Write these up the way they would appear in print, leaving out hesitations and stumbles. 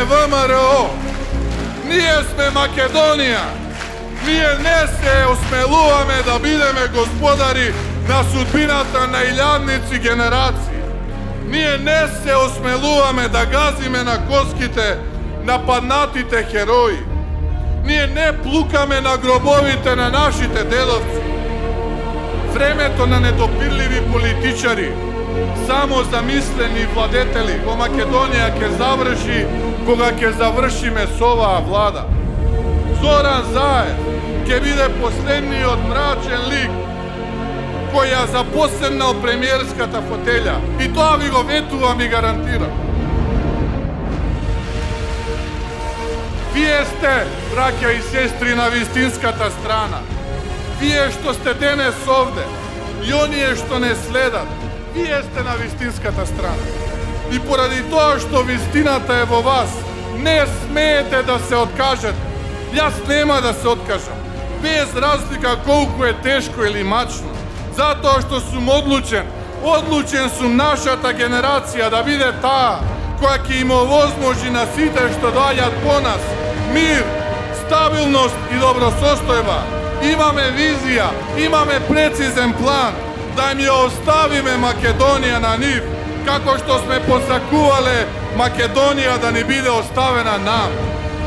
ВМРО, ние сме Македонија, ние не се осмелуваме да бидеме господари на судбината на илјадници генерации. Ние не се осмелуваме да газиме на коските на паднатите херои. Ние не плукаме на гробовите на нашите дедовци. Времето на недопирливи политичари, само замислени владетели во Македонија ќе заврши кога ќе завршиме со оваа влада. Зоран Заев ќе биде последниот мрачен лик кој ја запоседнал премиерската фотелја. И тоа ви го ветувам и гарантирам. Вие сте, браќа и сестри, на вистинската страна. Вие што сте денес овде и оние што не следат, вие сте на вистинската страна. И поради тоа што вистината е во вас, не смеете да се откажете. Јас нема да се откажам, без разлика колку е тешко или мачно, затоа што сум одлучен. Одлучен сум нашата генерација да биде таа која ќе им овозможи на сите што доаѓаат по нас мир, стабилност и добросостојба. Имаме визија, имаме прецизен план да им ја оставиме Македонија на нив, како што сме посакувале Македонија да ни биде оставена нам.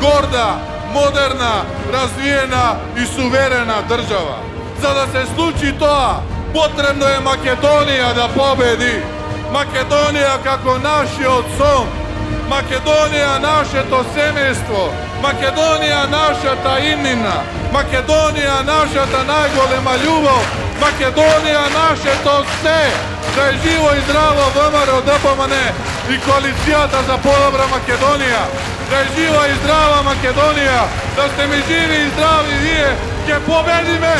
Горда, модерна, развиена и суверена држава. За да се случи тоа, потребно е Македонија да победи. Македонија како нашиот сон, Македонија нашето семејство, Македонија нашата имнина, Македонија нашата најголема љубов, Македонија нашето се. Да е живо и здраво ВМРО, ДПМН и коалицијата за подобра Македонија. Да е жива и здрава Македонија. Да сте ми живи и здрави вие, ќе победиме!